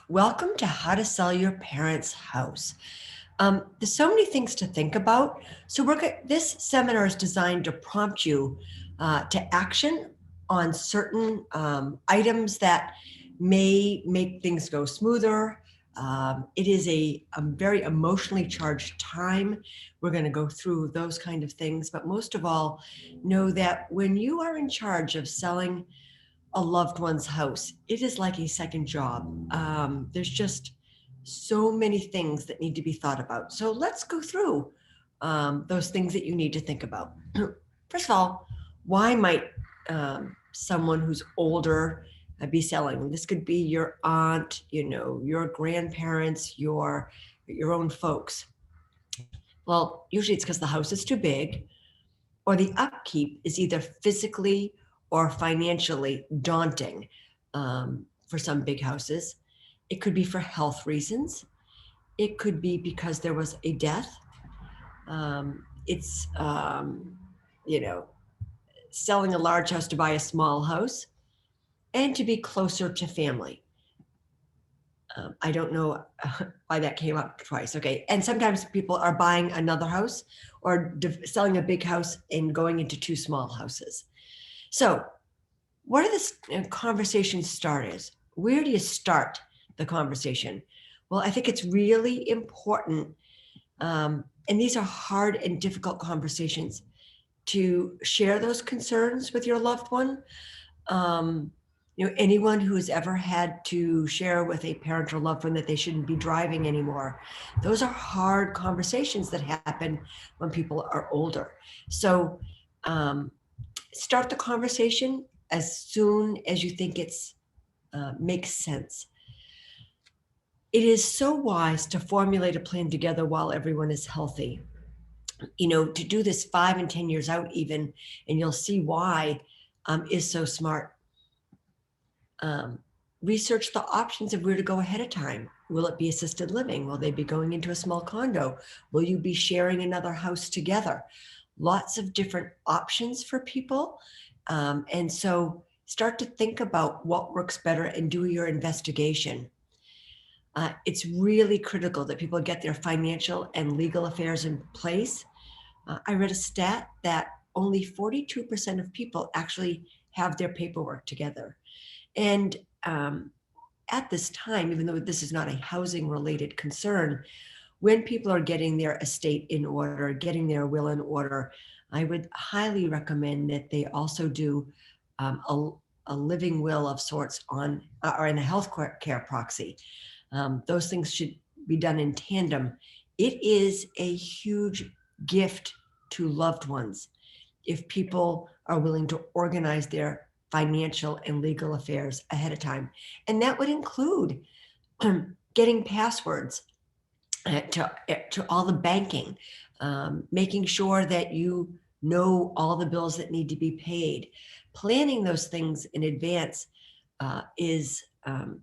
Welcome to How to Sell Your Parents' House. There's so many things to think about. So this seminar is designed to prompt you to action on certain items that may make things go smoother. It is a very emotionally charged time. We're going to go through those kind of things. But most of all, know that when you are in charge of selling a loved one's house, it is like a second job. There's just so many things that need to be thought about. So let's go through those things that you need to think about. First of all, why might someone who's older be selling? This could be your aunt, your grandparents, your own folks. Well, usually it's because the house is too big, or the upkeep is either physically or financially daunting for some big houses. It could be for health reasons. It could be because there was a death. It's, selling a large house to buy a small house and to be closer to family. I don't know why that came up twice. Okay. And sometimes people are buying another house or selling a big house and going into two small houses. So, what are the conversation starters? Where do you start the conversation? Well, I think it's really important, and these are hard and difficult conversations, to share those concerns with your loved one. Anyone who has ever had to share with a parent or loved one that they shouldn't be driving anymore, those are hard conversations that happen when people are older. So start the conversation as soon as you think it's makes sense. It is so wise to formulate a plan together while everyone is healthy. To do this 5 and 10 years out even, and you'll see why, is so smart. Research the options of where to go ahead of time. Will it be assisted living? Will they be going into a small condo? Will you be sharing another house together? Lots of different options for people. And so start to think about what works better and do your investigation. It's really critical that people get their financial and legal affairs in place. I read a stat that only 42% of people actually have their paperwork together. And at this time, even though this is not a housing related concern, when people are getting their estate in order, getting their will in order, I would highly recommend that they also do a living will of sorts on or in a health care proxy. Those things should be done in tandem. It is a huge gift to loved ones if people are willing to organize their financial and legal affairs ahead of time. And that would include getting passwords to all the banking, making sure that you know all the bills that need to be paid. Planning those things in advance is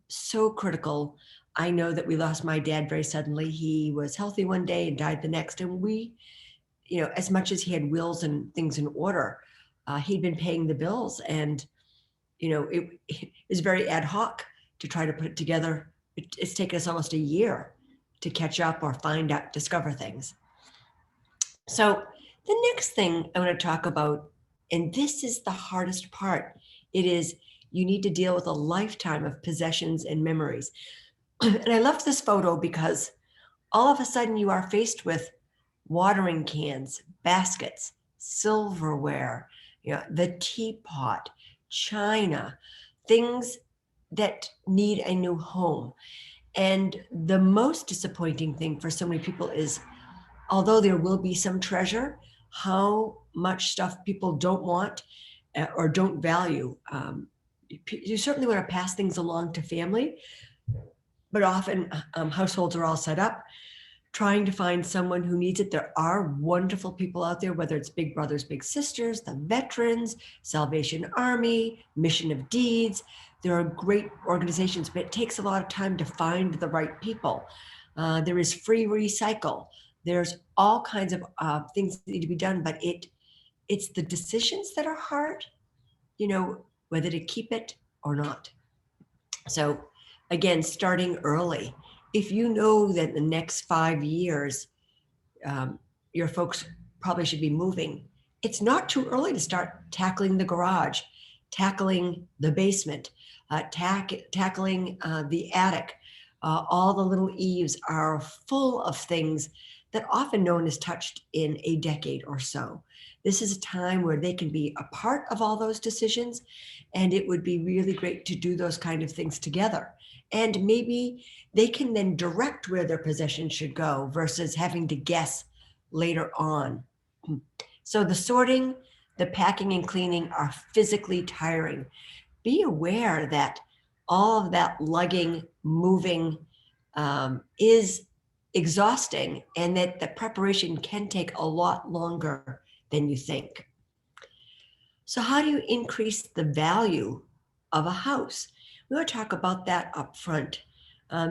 so critical. I know that we lost my dad very suddenly. He was healthy one day and died the next. And we, as much as he had wills and things in order, he'd been paying the bills. And, it was very ad hoc to try to put it together. It's taken us almost a year to catch up or find out, discover things. So the next thing I want to talk about, and this is the hardest part, it is you need to deal with a lifetime of possessions and memories. And I love this photo because all of a sudden you are faced with watering cans, baskets, silverware, the teapot, china, things that need a new home. And the most disappointing thing for so many people is, although there will be some treasure, how much stuff people don't want or don't value. You certainly want to pass things along to family, but often households are all set up trying to find someone who needs it. There are wonderful people out there, whether it's Big Brothers, Big Sisters, the Veterans, Salvation Army, Mission of Deeds. There are great organizations, but it takes a lot of time to find the right people. There is free recycle. There's all kinds of things that need to be done, but it's the decisions that are hard, whether to keep it or not. So Again, starting early. If you know that the next 5 years, your folks probably should be moving, it's not too early to start tackling the garage, tackling the basement, tackling the attic. All the little eaves are full of things that often no one has touched in a decade or so. This is a time where they can be a part of all those decisions, and it would be really great to do those kind of things together. And maybe they can then direct where their possessions should go versus having to guess later on. So the sorting, the packing and cleaning are physically tiring. Be aware that all of that lugging, moving is exhausting, and that the preparation can take a lot longer than you think. So how do you increase the value of a house? We want to talk about that up front.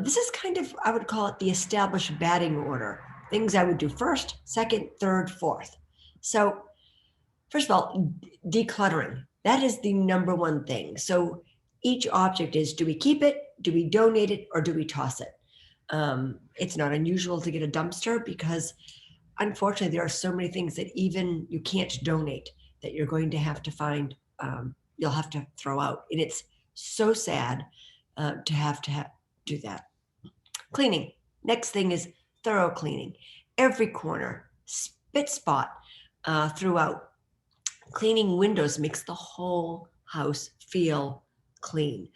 This is kind of, I would call it the established batting order. Things I would do first, second, third, fourth. So first of all, decluttering. That is the number one thing. So each object is, do we keep it, do we donate it, or do we toss it? It's not unusual to get a dumpster because unfortunately there are so many things that even you can't donate that you're going to have to find, you'll have to throw out. And it's so sad to have do that. Cleaning. Next thing is thorough cleaning. Every corner, spit spot throughout. Cleaning windows makes the whole house feel clean.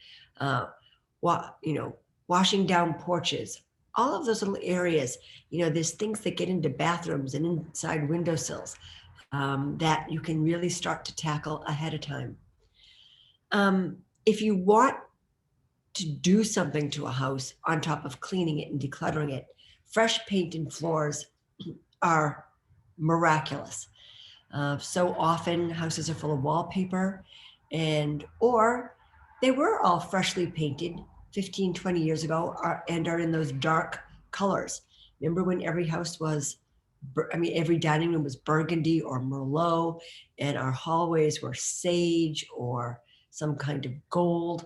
Washing down porches, all of those little areas. There's things that get into bathrooms and inside windowsills that you can really start to tackle ahead of time. If you want to do something to a house on top of cleaning it and decluttering it, fresh paint and floors are miraculous. So often houses are full of wallpaper or they were all freshly painted 15, 20 years ago and are in those dark colors. Remember when every house was, every dining room was burgundy or Merlot, and our hallways were sage or some kind of gold.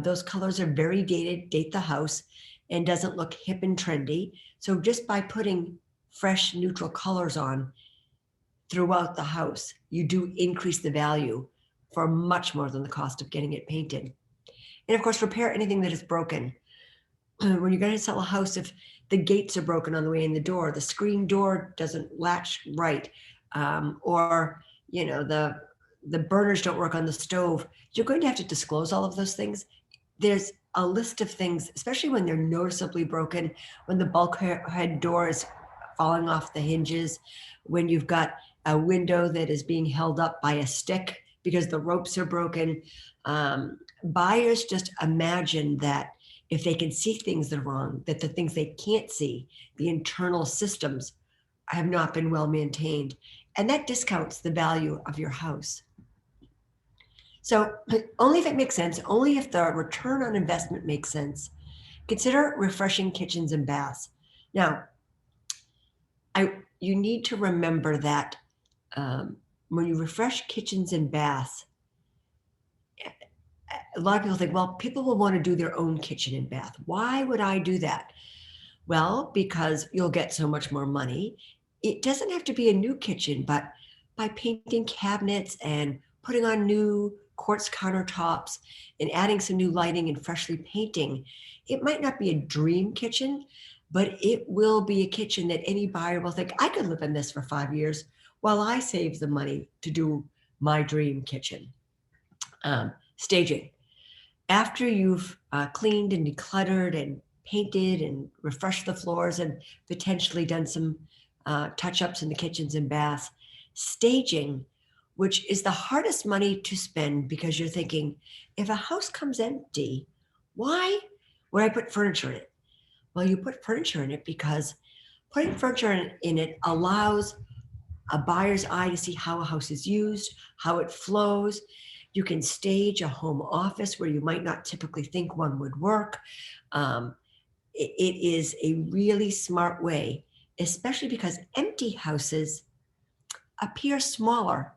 Those colors are very dated, date the house, and doesn't look hip and trendy. So just by putting fresh neutral colors on throughout the house, you do increase the value for much more than the cost of getting it painted. And of course, repair anything that is broken. When you're going to sell a house, if the gates are broken on the way in the door, the screen door doesn't latch right, or the burners don't work on the stove, you're going to have to disclose all of those things. There's a list of things, especially when they're noticeably broken, when the bulkhead door is falling off the hinges, when you've got a window that is being held up by a stick because the ropes are broken. Buyers just imagine that if they can see things that are wrong, that the things they can't see, the internal systems, have not been well maintained. And that discounts the value of your house. So only if it makes sense, only if the return on investment makes sense, consider refreshing kitchens and baths. Now, you need to remember that when you refresh kitchens and baths, a lot of people think, well, people will want to do their own kitchen and bath. Why would I do that? Well, because you'll get so much more money. It doesn't have to be a new kitchen, but by painting cabinets and putting on new quartz countertops and adding some new lighting and freshly painting, it might not be a dream kitchen, but it will be a kitchen that any buyer will think, I could live in this for 5 years while I save the money to do my dream kitchen. Staging. After you've cleaned and decluttered and painted and refreshed the floors and potentially done some touch-ups in the kitchens and baths, staging, which is the hardest money to spend because you're thinking, if a house comes empty, why would I put furniture in it? Well, you put furniture in it because putting furniture in it allows a buyer's eye to see how a house is used, how it flows. You can stage a home office where you might not typically think one would work. It is a really smart way, especially because empty houses appear smaller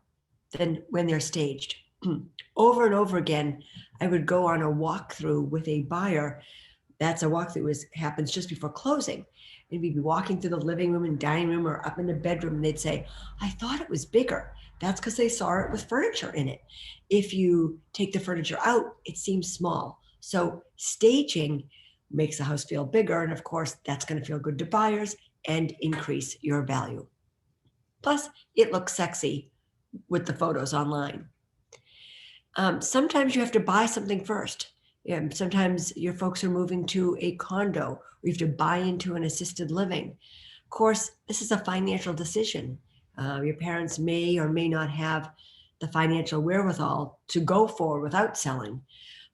than when they're staged. Over and over again, I would go on a walkthrough with a buyer That's a walkthrough happens just before closing. And we'd be walking through the living room and dining room or up in the bedroom, and they'd say, I thought it was bigger. That's because they saw it with furniture in it. If you take the furniture out, it seems small. So staging makes the house feel bigger. And of course, that's going to feel good to buyers and increase your value. Plus, it looks sexy with the photos online. Sometimes you have to buy something first. Sometimes your folks are moving to a condo, or you have to buy into an assisted living. Of course, this is a financial decision. Your parents may or may not have the financial wherewithal to go forward without selling.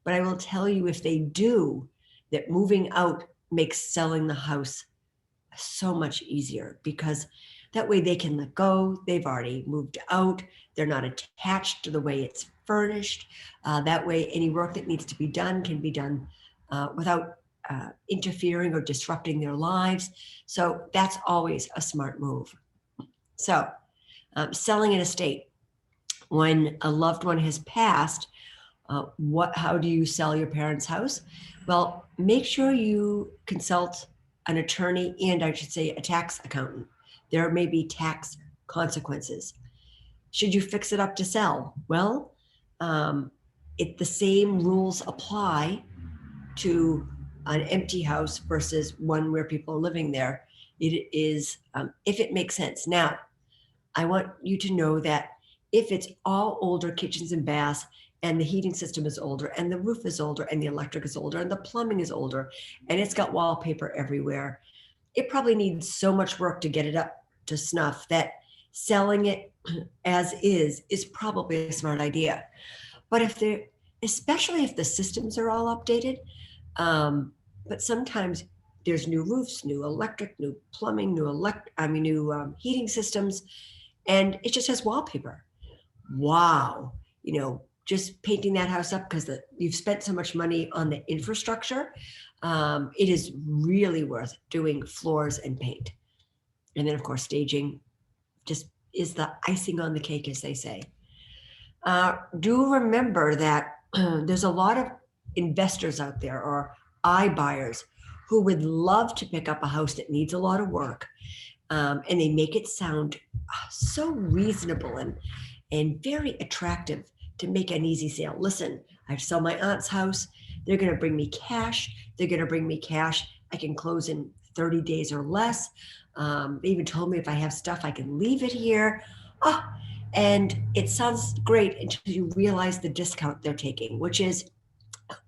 But I will tell you, if they do, that moving out makes selling the house so much easier, because that way they can let go. They've already moved out. They're not attached to the way it's furnished. That way, any work that needs to be done can be done without interfering or disrupting their lives. So that's always a smart move. So selling an estate. When a loved one has passed, how do you sell your parents' house? Well, make sure you consult an attorney and, I should say, a tax accountant. There may be tax consequences. Should you fix it up to sell? Well, the same rules apply to an empty house versus one where people are living there. It is, if it makes sense. Now, I want you to know that if it's all older kitchens and baths, and the heating system is older, and the roof is older, and the electric is older, and the plumbing is older, and it's got wallpaper everywhere, it probably needs so much work to get it up to snuff that selling it as is probably a smart idea. But especially if the systems are all updated, but sometimes there's new roofs, new electric, new plumbing, new heating systems, and it just has wallpaper. Wow, just painting that house up because you've spent so much money on the infrastructure. It is really worth doing floors and paint. And then, of course, staging just is the icing on the cake, as they say. Do remember that there's a lot of investors out there, or iBuyers, who would love to pick up a house that needs a lot of work. And they make it sound so reasonable and very attractive to make an easy sale. Listen, I sell my aunt's house. They're going to bring me cash. I can close in 30 days or less. They even told me if I have stuff, I can leave it here. And it sounds great until you realize the discount they're taking, which is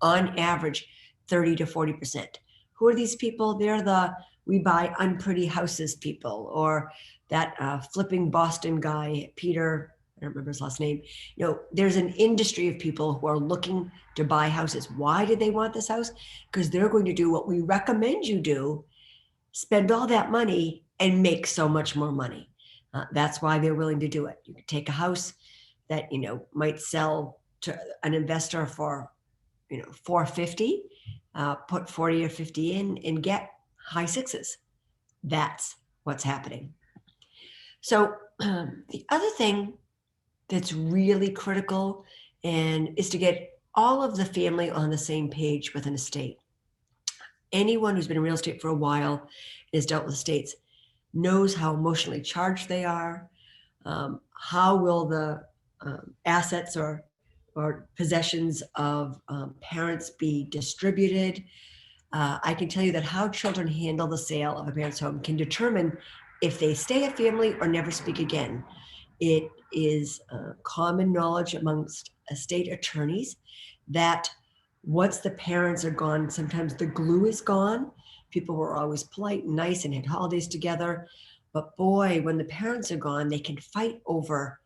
on average 30 to 40%. Who are these people? They're we buy unpretty houses people, or that flipping Boston guy, Peter, I don't remember his last name. There's an industry of people who are looking to buy houses. Why do they want this house? Because they're going to do what we recommend you do, spend all that money and make so much more money. That's why they're willing to do it. You could take a house that, might sell to an investor for, $450, put 40 or 50 in and get high sixes. That's what's happening. So the other thing that's really critical is to get all of the family on the same page with an estate. Anyone who's been in real estate for a while and has dealt with estates knows how emotionally charged they are. How will the assets or possessions of parents be distributed? I can tell you that how children handle the sale of a parent's home can determine if they stay a family or never speak again. It is common knowledge amongst estate attorneys that once the parents are gone, sometimes the glue is gone. People were always polite and nice and had holidays together. But boy, when the parents are gone, they can fight over,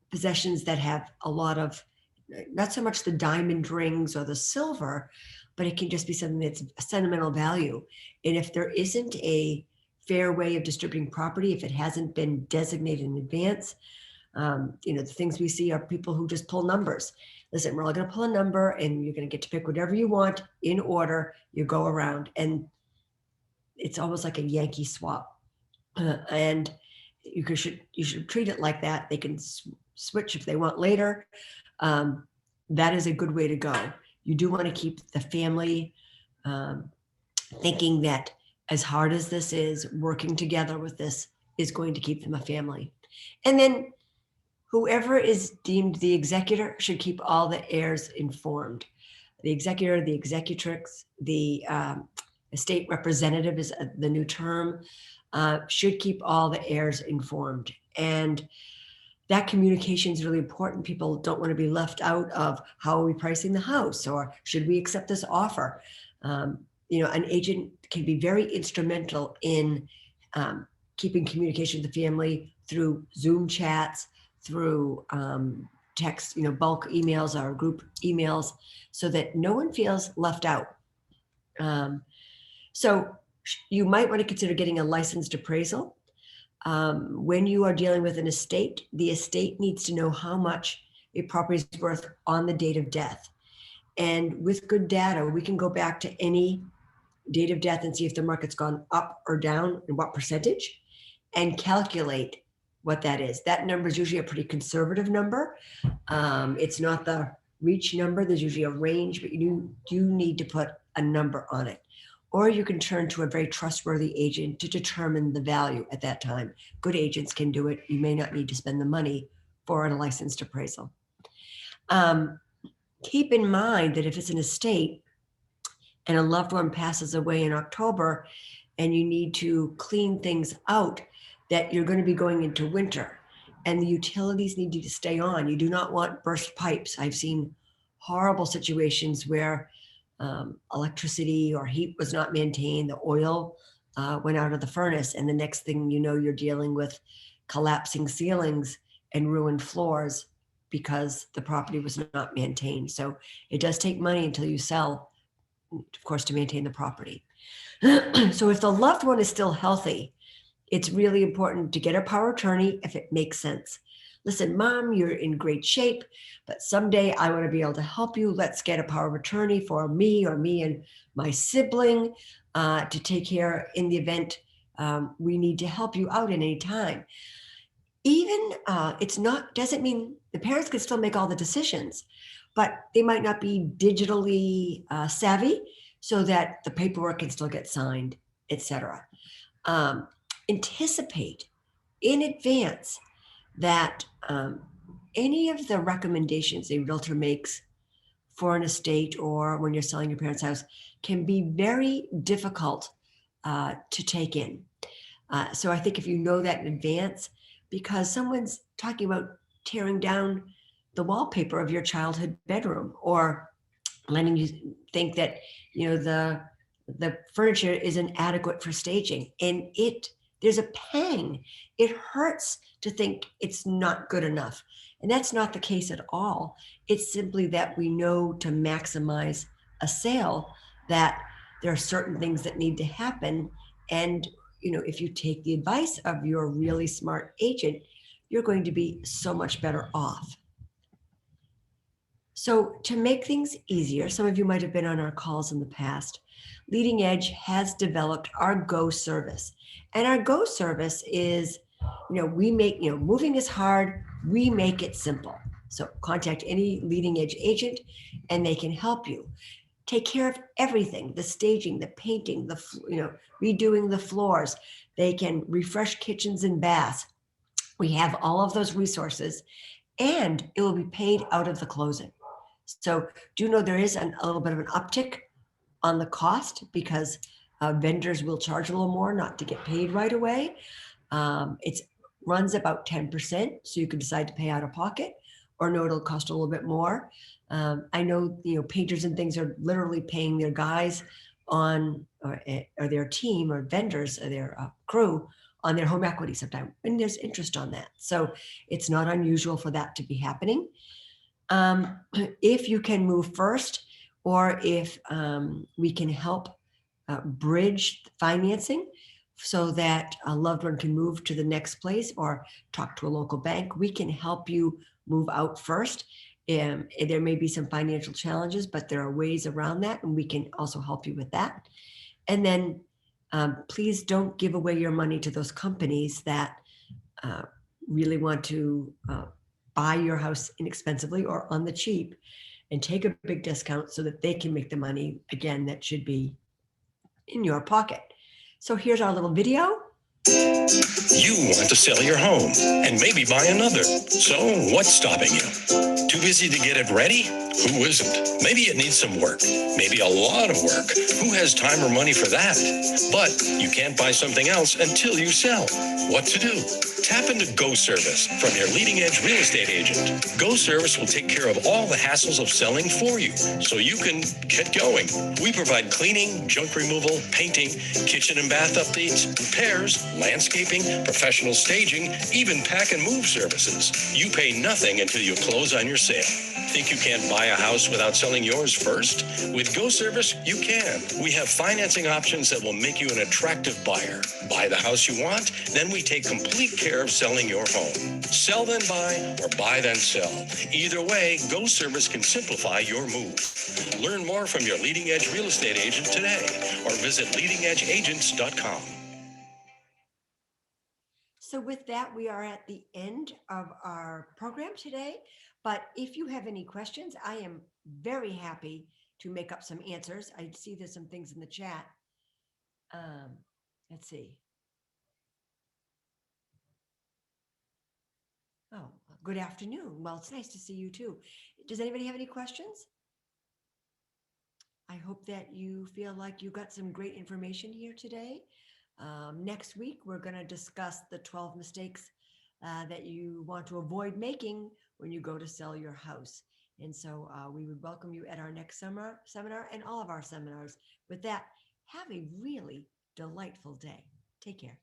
possessions that have a lot of, not so much the diamond rings or the silver, but it can just be something that's a sentimental value. And if there isn't a fair way of distributing property, if it hasn't been designated in advance, the things we see are people who just pull numbers. Listen, we're all going to pull a number and you're going to get to pick whatever you want in order. You go around, and it's almost like a Yankee swap. And you should treat it like that. They can switch if they want later. That is a good way to go. You do want to keep the family um, thinking that as hard as this is, working together with this is going to keep them a family. And then whoever is deemed the executor should keep all the heirs informed. The executor, the executrix, the estate representative is the new term, should keep all the heirs informed. And that communication is really important. People don't want to be left out of how are we pricing the house, or should we accept this offer? An agent can be very instrumental in keeping communication with the family through Zoom chats, through text, bulk emails or group emails, so that no one feels left out. So you might want to consider getting a licensed appraisal. When you are dealing with an estate, the estate needs to know how much a property is worth on the date of death. And with good data, we can go back to any date of death and see if the market's gone up or down and what percentage, and calculate what that is. That number is usually a pretty conservative number. It's not the reach number. There's usually a range, but you do need to put a number on it. Or you can turn to a very trustworthy agent to determine the value at that time. Good agents can do it. You may not need to spend the money for a licensed appraisal. Keep in mind that if it's an estate and a loved one passes away in October and you need to clean things out, that you're going to be going into winter and the utilities need to stay on. You do not want burst pipes. I've seen horrible situations where electricity or heat was not maintained. The oil went out of the furnace, and the next thing you know, you're dealing with collapsing ceilings and ruined floors because the property was not maintained. So it does take money until you sell, of course, to maintain the property. So if the loved one is still healthy, it's really important to get a power of attorney if it makes sense. Listen, Mom, you're in great shape, but someday I want to be able to help you. Let's get a power of attorney for me or me and my sibling to take care in the event we need to help you out at any time. Even doesn't mean the parents can still make all the decisions, but they might not be digitally savvy so that the paperwork can still get signed, etc. Anticipate in advance that any of the recommendations a realtor makes for an estate or when you're selling your parents' house can be very difficult to take in. So I think if you know that in advance, because someone's talking about tearing down the wallpaper of your childhood bedroom or letting you think that the furniture isn't adequate for staging, and there's a pang. It hurts to think it's not good enough. And that's not the case at all. It's simply that we know to maximize a sale that there are certain things that need to happen. And, if you take the advice of your really smart agent, you're going to be so much better off. So to make things easier, some of you might have been on our calls in the past. Leading Edge has developed our Go service. And our Go service is, we make, moving is hard, we make it simple. So contact any Leading Edge agent and they can help you take care of everything, the staging, the painting, redoing the floors. They can refresh kitchens and baths. We have all of those resources and it will be paid out of the closing. So do know there is a little bit of an uptick on the cost because vendors will charge a little more not to get paid right away. It runs about 10%, so you can decide to pay out of pocket or no, it'll cost a little bit more. I know, painters and things are literally paying their guys on or their team or vendors or their crew on their home equity sometimes, and there's interest on that. So it's not unusual for that to be happening. If you can move first, or if we can help bridge financing so that a loved one can move to the next place or talk to a local bank, we can help you move out first. There may be some financial challenges, but there are ways around that, and we can also help you with that. And then please don't give away your money to those companies that really want to buy your house inexpensively or on the cheap and take a big discount so that they can make the money. Again, that should be in your pocket. So here's our little video. You want to sell your home and maybe buy another. So what's stopping you? Too busy to get it ready? Who isn't? Maybe it needs some work. Maybe a lot of work. Who has time or money for that? But you can't buy something else until you sell. What to do? Tap into GoService from your leading edge real estate agent. GoService will take care of all the hassles of selling for you so you can get going. We provide cleaning, junk removal, painting, kitchen and bath updates, repairs, landscaping, professional staging, even pack and move services. You pay nothing until you close on your sale. Think you can't buy a house without selling yours first? With GoService, you can. We have financing options that will make you an attractive buyer. Buy the house you want, then we take complete care of selling your home. Sell then buy, or buy then sell. Either way, GoService can simplify your move. Learn more from your leading edge real estate agent today, or visit leadingedgeagents.com. So with that, we are at the end of our program today. But if you have any questions, I am very happy to make up some answers. I see there's some things in the chat. Let's see. Oh, good afternoon. Well, it's nice to see you too. Does anybody have any questions? I hope that you feel like you got some great information here today. Next week, we're going to discuss the 12 mistakes that you want to avoid making when you go to sell your house. And so we would welcome you at our next seminar and all of our seminars. With that, have a really delightful day. Take care.